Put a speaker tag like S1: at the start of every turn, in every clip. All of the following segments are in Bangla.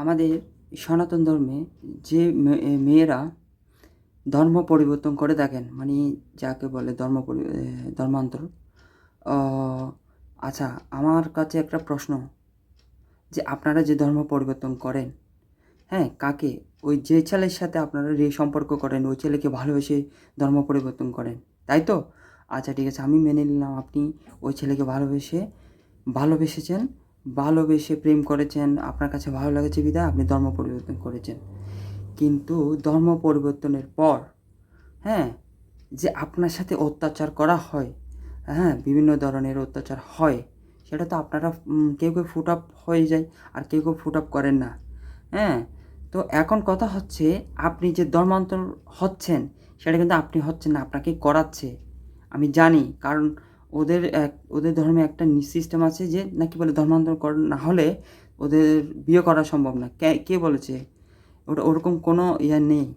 S1: আমাদের সনাতন ধর্মে যে মেয়েরা ধর্ম পরিবর্তন করে থাকেন, মানে যাকে বলে ধর্মান্তর। আচ্ছা, আমার কাছে একটা প্রশ্ন, যে আপনারা যে ধর্ম পরিবর্তন করেন, হ্যাঁ, কাকে? ওই যে ছেলের সাথে আপনারা সম্পর্ক করেন, ওই ছেলেকে ভালোবেসে ধর্ম পরিবর্তন করেন, তাই তো? আচ্ছা, ঠিক আছে, আমি মেনে নিলাম আপনি ওই ছেলেকে ভালোবেসেছেন, ভালোবেসে প্রেম করেছেন, আপনার কাছে ভালো লেগেছে বিধায় আপনি ধর্ম পরিবর্তন করেছেন। কিন্তু ধর্ম পরিবর্তনের পর, হ্যাঁ, যে আপনার সাথে অত্যাচার করা হয়, হ্যাঁ, বিভিন্ন ধরনের অত্যাচার হয়, সেটা তো আপনারা কেউ কেউ ফুট আপ হয়ে যায়, আর কেউ কেউ ফুট আপ করেন না, হ্যাঁ। তো এখন কথা হচ্ছে, আপনি যে ধর্মান্তর হচ্ছেন, সেটা কিন্তু আপনি হচ্ছেন না, আপনাকে করাচ্ছে। আমি জানি, কারণ ওদের ধর্মে একটা সিস্টেম আছে যে নাকি বলে ধর্মান্তর না হলে ওদের বিয়ে করা সম্ভব না। কে বলেছে? ওরকম কোনো ইয়ে নেই।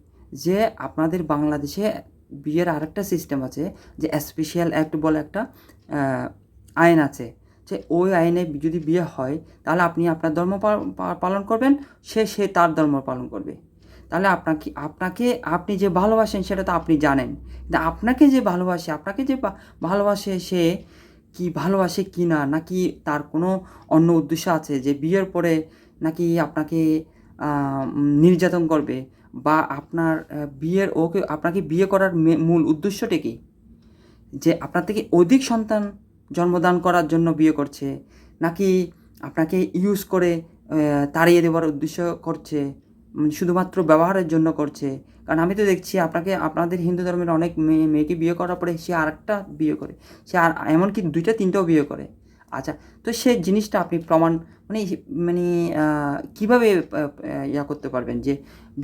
S1: যে আপনাদের বাংলাদেশে বিয়ের আরেকটা সিস্টেম আছে, যে স্পেশাল অ্যাক্ট বলে একটা আইন আছে, যে ওই আইনে যদি বিয়ে হয়, তাহলে আপনি আপনার ধর্ম পালন করবেন, সে তার ধর্ম পালন করবে। তাহলে আপনাকে আপনি যে ভালোবাসেন সেটা তো আপনি জানেন, কিন্তু আপনাকে যে ভালোবাসে সে কি ভালোবাসে কি না, নাকি তার কোনো অন্য উদ্দেশ্য আছে, যে বিয়ের পরে নাকি আপনাকে নির্যাতন করবে, বা আপনার আপনাকে বিয়ে করার মূল উদ্দেশ্যটা কি? যে আপনার থেকে অধিক সন্তান জন্মদান করার জন্য বিয়ে করছে, নাকি আপনাকে ইউজ করে তাড়িয়ে দেওয়ার উদ্দেশ্য করছে, শুধুমাত্র ব্যবহারের জন্য করছে? কারণ আমি তো দেখছি আপনাদের হিন্দু ধর্মের অনেক মেয়েকে বিয়ে করার পরে সে আরেকটা বিয়ে করে, সে আর এমনকি 2টা 3টাও বিয়ে করে। আচ্ছা, তো সে জিনিসটা আপনি প্রমাণ, মানে মানে কীভাবে করতে পারবেন, যে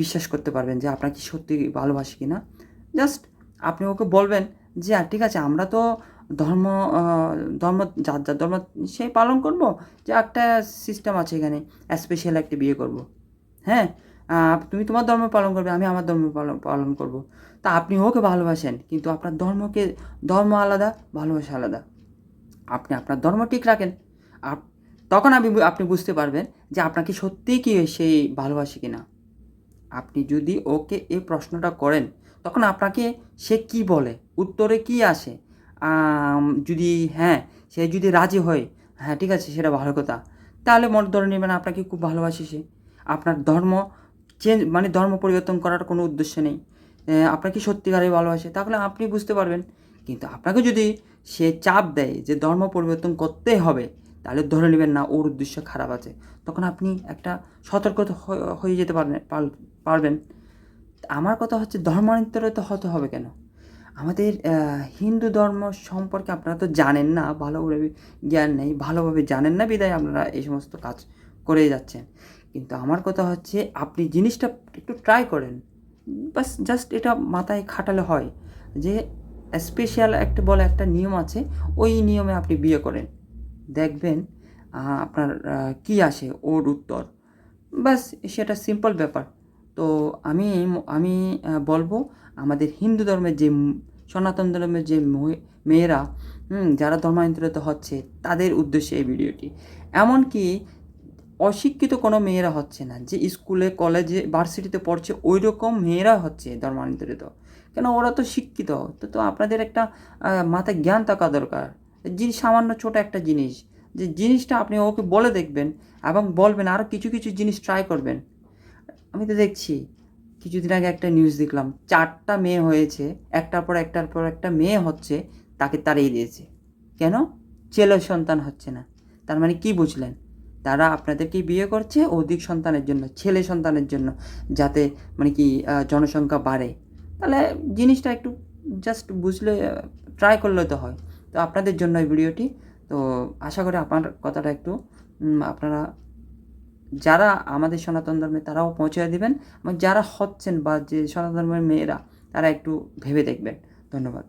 S1: বিশ্বাস করতে পারবেন যে আপনাকে সত্যি ভালোবাসে কি না? জাস্ট আপনি ওকে বলবেন যে ঠিক আছে, আমরা তো ধর্ম ধর্ম যার ধর্ম সে পালন করব, যে একটা সিস্টেম আছে এখানে, স্পেশাল একটা বিয়ে করব, হ্যাঁ। তুমি তোমার ধর্ম পালন করবে, আমি আমার ধর্ম পালন করব। তা আপনি ওকে ভালোবাসেন, কিন্তু আপনার ধর্ম আলাদা, ভালোবাসা আলাদা। আপনি আপনার ধর্ম ঠিক রাখেন, তখন আপনি বুঝতে পারবেন যে আপনাকে সত্যিই কি সেই ভালোবাসে কি না। আপনি যদি ওকে এই প্রশ্নটা করেন, তখন আপনাকে সে কি বলে, উত্তরে কি আসে, যদি হ্যাঁ, সে যদি রাজি হয়, হ্যাঁ ঠিক আছে, সেটা ভালো কথা, তাহলে মনে ধরে নেবেন আপনাকে খুব ভালোবাসে সে। আপনার ধর্ম মানে ধর্ম পরিবর্তন করার কোনো উদ্দেশ্য নেই, আপনাকে সত্যিকারে ভালোবাসে, তাহলে আপনি বুঝতে পারবেন। কিন্তু আপনাকে যদি সে চাপ দেয় যে ধর্ম পরিবর্তন করতেই হবে, তাহলে ধরে নেবেন না ওর উদ্দেশ্য খারাপ আছে, তখন আপনি একটা সতর্ক হয়ে যেতে পারবেন। আমার কথা হচ্ছে, ধর্মান্তরিত হতে হবে কেন? আমাদের হিন্দু ধর্ম সম্পর্কে আপনারা তো জানেন না, ভালোভাবে জ্ঞান নেই, ভালোভাবে জানেন না বিধায় আপনারা এই সমস্ত কাজ করে যাচ্ছেন। কিন্তু আমার কথা হচ্ছে, আপনি জিনিসটা একটু ট্রাই করেন, বাস জাস্ট এটা মাথায় খাটালে হয়, যে স্পেশাল একটা বলে একটা নিয়ম আছে, ওই নিয়মে আপনি বিয়ে করেন, দেখবেন আপনার কী আসে ওর উত্তর। ব্যাস, সেটা সিম্পল ব্যাপার। তো আমি আমি বলবো, আমাদের হিন্দু ধর্মের যে সনাতন ধর্মের যে মেয়েরা যারা ধর্মান্তরিত হচ্ছে, তাদের উদ্দেশ্যে এই ভিডিওটি। এমনকি অশিক্ষিত কোনো মেয়েরা হচ্ছে না, যে স্কুলে কলেজে ভার্সিটিতে পড়ছে ওই রকম মেয়েরা হচ্ছে ধর্মান্তরিত। কেন? ওরা তো শিক্ষিত। তো আপনাদের একটা মাথায় জ্ঞান থাকা দরকার। সামান্য ছোট একটা জিনিস, যে জিনিসটা আপনি ওকে বলে দেখবেন, এবং বলবেন আরও কিছু কিছু জিনিস ট্রাই করবেন। আমি তো দেখছি, কিছুদিন আগে একটা নিউজ দেখলাম, 4টা মেয়ে হয়েছে, একটার পর একটা মেয়ে হচ্ছে, তাকে তাড়িয়ে দিয়েছে। কেন? ছেলে সন্তান হচ্ছে না। তার মানে কি বুঝলেন? তারা আপনাদেরকে বিয়ে করছে অধিক সন্তানের জন্য, ছেলে সন্তানের জন্য, যাতে মানে কি জনসংখ্যা বাড়ে। তাহলে জিনিসটা একটু জাস্ট বুঝলে, ট্রাই করলে তো হয়। তো আপনাদের জন্য এই ভিডিওটি। তো আশা করি আপনার কথাটা একটু আপনারা যারা আমাদের সনাতন ধর্মে, তারাও পৌঁছে দিবেন, এবং যারা হচ্ছেন বা যে সনাতন ধর্মের মেয়েরা, তারা একটু ভেবে দেখবেন। ধন্যবাদ।